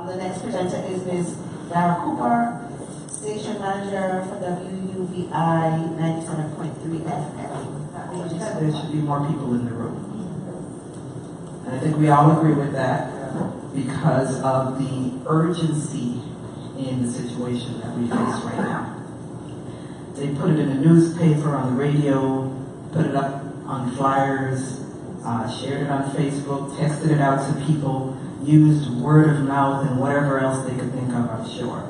The next presenter is Ms. Dara Cooper, Station Manager for WUVI 97.3 FM. There should be more people in the room. And I think we all agree with that because of the urgency in the situation that we face right now. They put it in the newspaper, on the radio, put it up on flyers, shared it on Facebook, texted it out to people, used word of mouth and whatever else they could think of, I'm sure.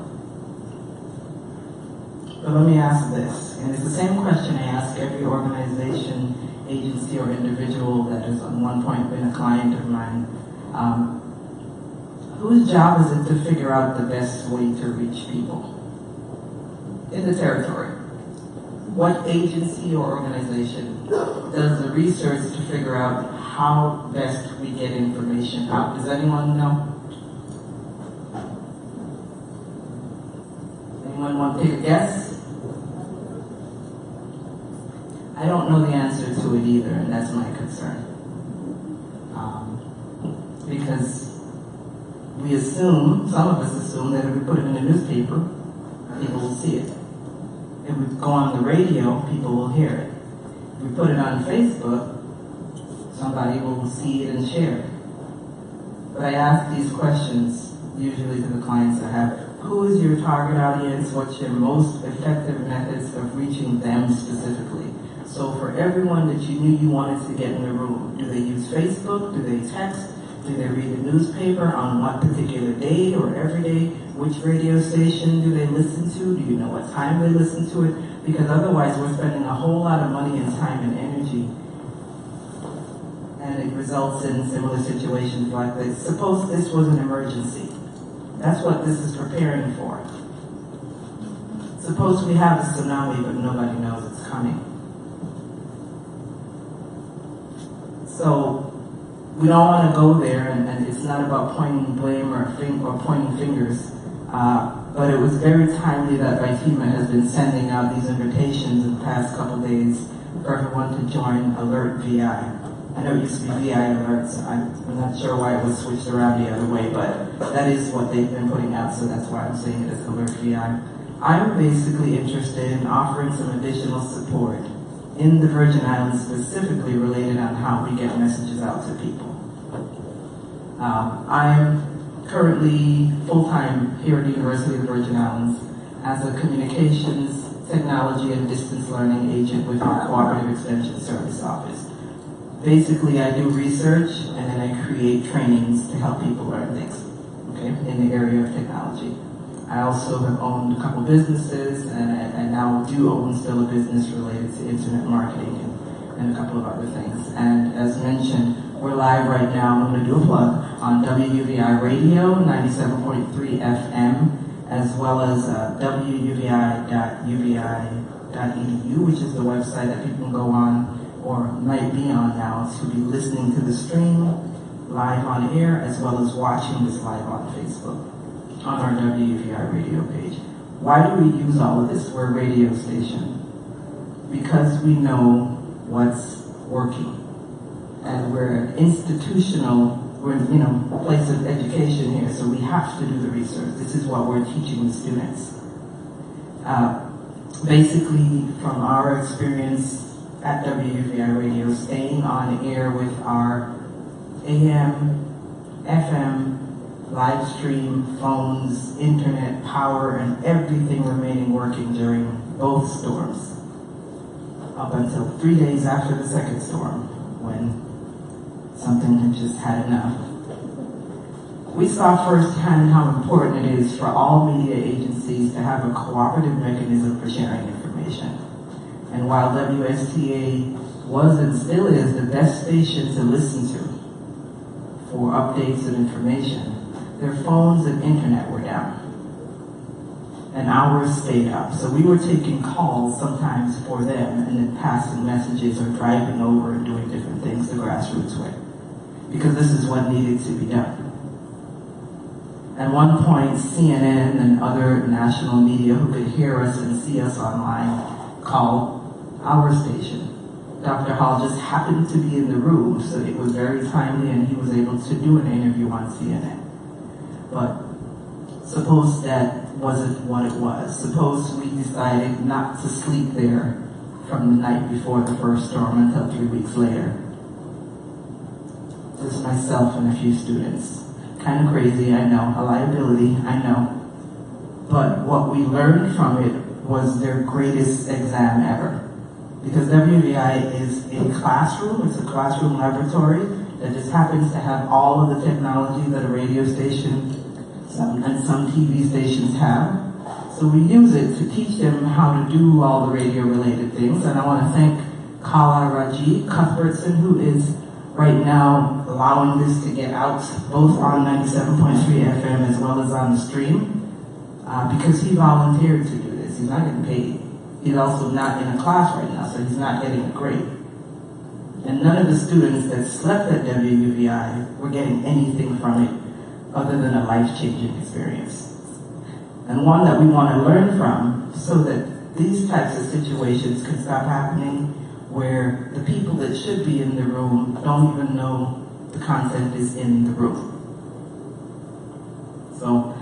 But let me ask this, and it's the same question I ask every organization, agency, or individual that has at one point been a client of mine. Whose job is it to figure out the best way to reach people in the territory? What agency or organization does the research to figure out how best we get information out? Does anyone know? Anyone want to take a guess? I don't know the answer to it either, and that's my concern. Because we assume, some of us assume, that if we put it in the newspaper, people will see it. If we go on the radio, people will hear it. If we put it on Facebook, somebody will see it and share it. But I ask these questions usually to the clients I have. Who is your target audience? What's your most effective methods of reaching them specifically? So for everyone that you knew you wanted to get in the room, do they use Facebook? Do they text? Do they read the newspaper on what particular day or every day? Which radio station do they listen to? Do you know what time they listen to it? Because otherwise we're spending a whole lot of money and time and energy. And it results in similar situations like this. Suppose this was an emergency. That's what this is preparing for. Suppose we have a tsunami but nobody knows it's coming. So we don't want to go there, and it's not about pointing blame or pointing fingers, but it was very timely that FEMA has been sending out these invitations in the past couple days for everyone to join Alert VI. I know it used to be VI Alert, so I'm not sure why it was switched around the other way, but that is what they've been putting out, so that's why I'm saying it as Alert VI. I'm basically interested in offering some additional support in the Virgin Islands, specifically related on how we get messages out to people. I'm currently full-time here at the University of the Virgin Islands as a communications, technology, and distance learning agent with our Cooperative Extension Service Office. Basically, I do research and then I create trainings to help people learn things, okay, in the area of technology. I also have owned a couple businesses, and I now do own still a business related to internet marketing and a couple of other things. And as mentioned, we're live right now. I'm going to do a plug on WUVI Radio 97.3 FM, as well as wuvi.uvi.edu, which is the website that people can go on or might be on now to be listening to the stream live on air, as well as watching this live on Facebook on our WUVI radio page. Why do we use all of this? We're a radio station. Because we know what's working. And we're an institutional, place of education here, so we have to do the research. This is what we're teaching the students. Basically, from our experience at WUVI Radio, staying on air with our AM, FM, live stream, phones, internet, power, and everything remaining working during both storms, up until 3 days after the second storm, when something had just had enough. We saw firsthand how important it is for all media agencies to have a cooperative mechanism for sharing information. And while WSTA was and still is the best station to listen to for updates and information, their phones and internet were down, and ours stayed up. So we were taking calls sometimes for them and then passing messages or driving over and doing different things the grassroots way, because this is what needed to be done. At one point, CNN and other national media who could hear us and see us online called our station. Dr. Hall just happened to be in the room, so it was very timely and he was able to do an interview on CNN. But Suppose that wasn't what it was. Suppose we decided not to sleep there from the night before the first storm until 3 weeks later. Just myself and a few students. Kind of crazy, I know. A liability, I know. But what we learned from it was their greatest exam ever. Because WVI is a classroom, it's a classroom laboratory that just happens to have all of the technology that a radio station and some TV stations have. So we use it to teach them how to do all the radio related things. And I want to thank Kala Raji Cuthbertson, who is right now allowing this to get out both on 97.3 FM as well as on the stream, because he volunteered to do this. He's not getting paid. He's also not in a class right now, so he's not getting a grade. And none of the students that slept at WUVI were getting anything from it other than a life-changing experience. And one that we want to learn from so that these types of situations can stop happening, where the people that should be in the room don't even know the content is in the room. So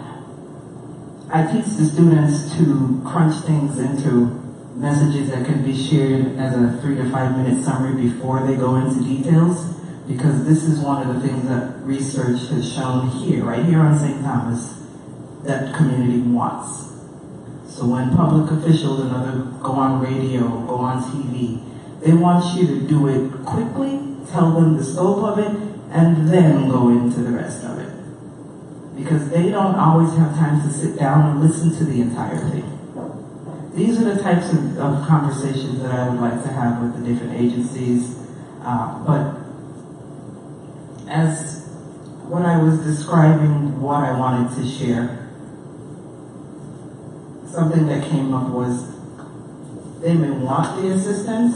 I teach the students to crunch things into messages that can be shared as a 3 to 5 minute summary before they go into details, because this is one of the things that research has shown here, right here on St. Thomas, that community wants. So when public officials and others go on radio, go on TV, they want you to do it quickly, tell them the scope of it, and then go into the rest of it. Because they don't always have time to sit down and listen to the entire thing. These are the types of conversations that I would like to have with the different agencies. But as when I was describing what I wanted to share, something that came up was they may want the assistance,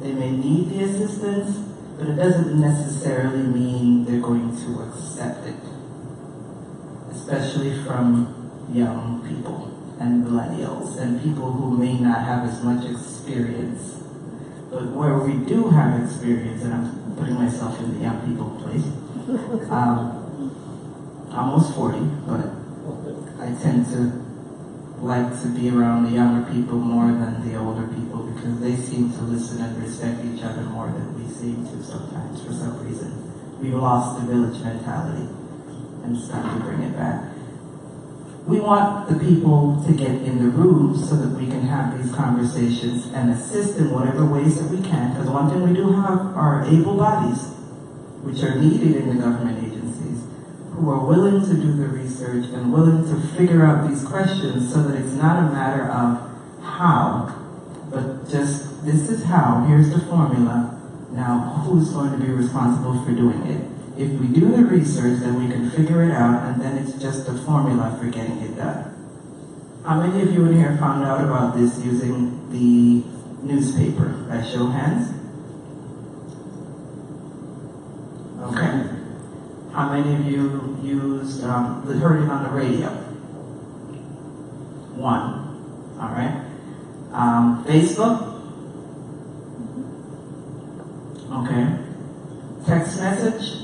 they may need the assistance, but it doesn't necessarily mean they're going to accept it, especially from young people and millennials and people who may not have as much experience. But where we do have experience, and I'm putting myself in the young people place, almost 40, but I tend to like to be around the younger people more than the older people, because they seem to listen and respect each other more than we seem to sometimes for some reason. We've lost the village mentality, and it's time to bring it back. We want the people to get in the room so that we can have these conversations and assist in whatever ways that we can, because one thing we do have are able bodies, which are needed in the government agencies, who are willing to do the research and willing to figure out these questions so that it's not a matter of how, but just, this is how, here's the formula, now who's going to be responsible for doing it? If we do the research, then we can figure it out, and then it's just a formula for getting it done. How many of you in here found out about this using the newspaper? By show of hands? Okay. How many of you used, heard it on the radio? One. All right. Facebook? Okay. Text message?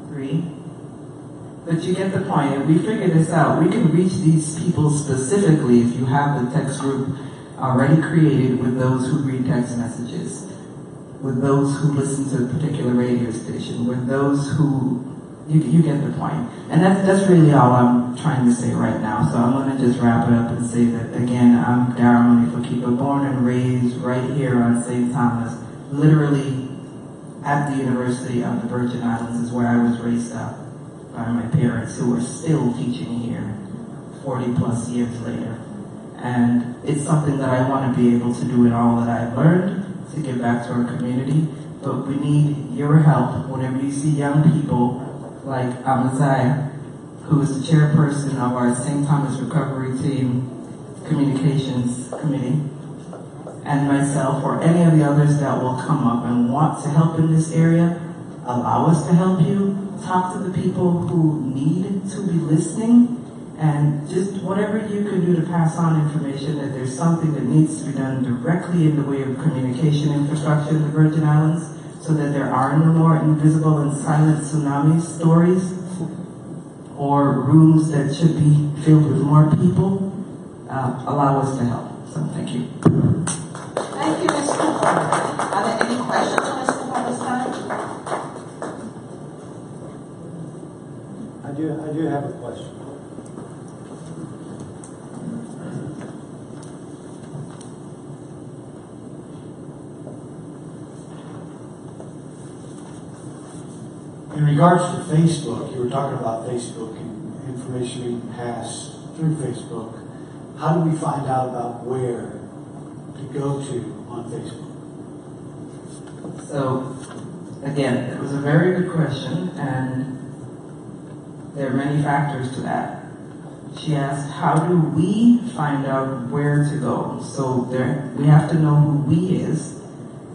3. But you get the point. If we figure this out, we can reach these people specifically if you have the text group already created with those who read text messages, with those who listen to a particular radio station, with those who, you get the point. And that's really all I'm trying to say right now. So I'm going to just wrap it up and say that, again, I'm Darren Monifakipa, born and raised right here on St. Thomas, literally at the University of the Virgin Islands is where I was raised up by my parents, who are still teaching here 40 plus years later. And it's something that I want to be able to do in all that I've learned to give back to our community. But we need your help whenever you see young people like Amazai, who is the chairperson of our St. Thomas Recovery Team Communications Committee, and myself, or any of the others that will come up and want to help in this area. Allow us to help you. Talk to the people who need to be listening, and just whatever you can do to pass on information that there's something that needs to be done directly in the way of communication infrastructure in the Virgin Islands, so that there are no more invisible and silent tsunami stories or rooms that should be filled with more people, allow us to help. So thank you. Thank you, Ms. Cooper. Are there any questions for Ms. Cooper this time? I do have a question. In regards to Facebook, you were talking about Facebook and information being passed through Facebook. How do we find out about where to go to on Facebook? So, again, it was a very good question, and there are many factors to that. She asked, how do we find out where to go? So we have to know who we is,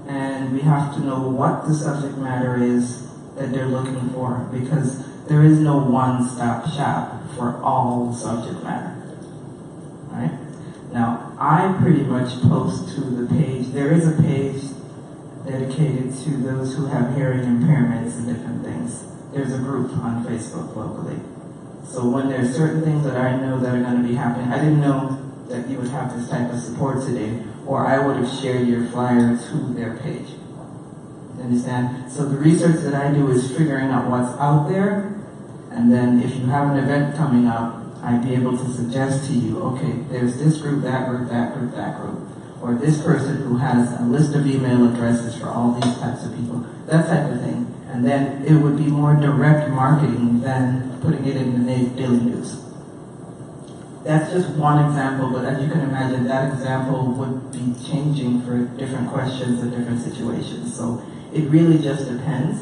and we have to know what the subject matter is that they're looking for, because there is no one-stop shop for all subject matter. Right? Now, I pretty much post to the page. There is a page dedicated to those who have hearing impairments and different things. There's a group on Facebook locally. So when there's certain things that I know that are going to be happening, I didn't know that you would have this type of support today, or I would have shared your flyer to their page. Understand? So the research that I do is figuring out what's out there, and then if you have an event coming up, I'd be able to suggest to you, okay, there's this group, that group, that group, that group, or this person who has a list of email addresses for all these types of people, that type of thing. And then it would be more direct marketing than putting it in the daily news. That's just one example, but as you can imagine, that example would be changing for different questions and different situations. So it really just depends,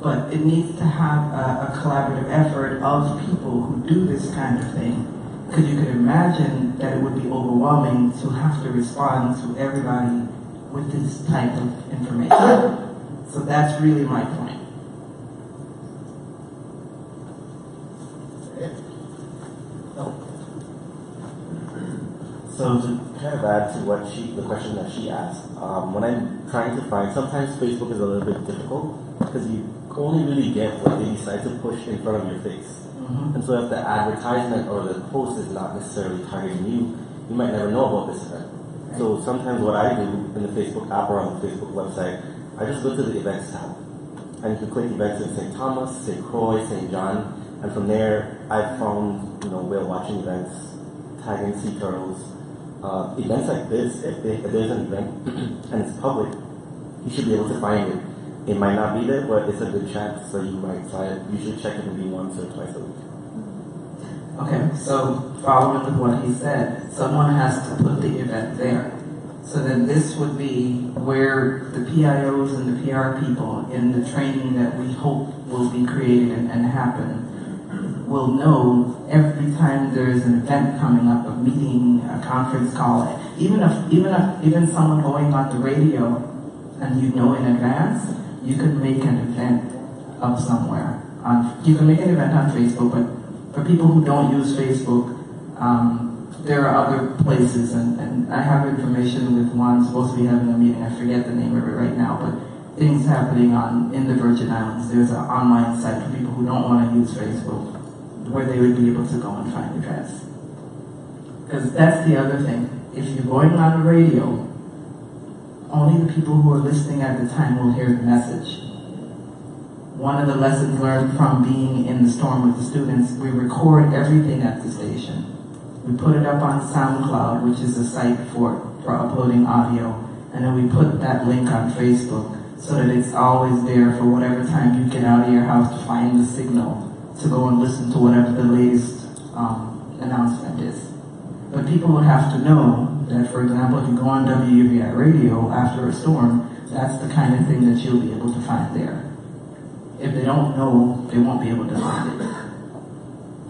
but it needs to have a collaborative effort of people who do this kind of thing, because you can imagine that it would be overwhelming to have to respond to everybody with this type of information. So that's really my point. So to kind of add to the question that she asked, when I'm trying to find, sometimes Facebook is a little bit difficult because you only really get what they decide to push in front of your face. And so if the advertisement or the post is not necessarily targeting you, you might never know about this event. So sometimes what I do in the Facebook app or on the Facebook website, I just go to the events tab. And you can click events in St. Thomas, St. Croix, St. John, and from there I've found, whale watching events, tagging sea turtles. Events like this, if there's an event and it's public, you should be able to find it. It might not be there, but it's a good chance, so you might try it. You should check it maybe once or twice a week. Okay, so following with what he said, someone has to put the event there. So then this would be where the PIOs and the PR people in the training that we hope will be created and happen will know every time there's an event coming up, a meeting, a conference call, even someone going on the radio, and you know in advance, you could make an event up somewhere. You can make an event on Facebook, but for people who don't use Facebook, there are other places, and I have information with one supposed to be having a meeting. I forget the name of it right now, but things happening in the Virgin Islands. There's an online site for people who don't want to use Facebook, where they would be able to go and find events. Because that's the other thing. If you're going on the radio, only the people who are listening at the time will hear the message. One of the lessons learned from being in the storm with the students, we record everything at the station. We put it up on SoundCloud, which is a site for uploading audio, and then we put that link on Facebook so that it's always there for whatever time you get out of your house to find the signal to go and listen to whatever the latest announcement is. But people would have to know that, for example, if you go on WUVI radio after a storm, that's the kind of thing that you'll be able to find there. If they don't know, they won't be able to find it.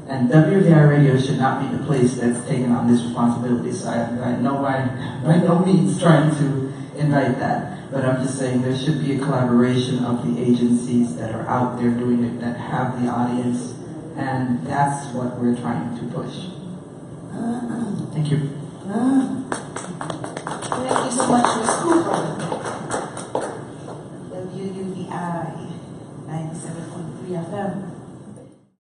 And WVI radio should not be the place that's taken on this responsibility. So I know by no means trying to invite that, but I'm just saying there should be a collaboration of the agencies that are out there doing it, that have the audience, and that's what we're trying to push. Thank you. Thank you so much, Ms. Cooper.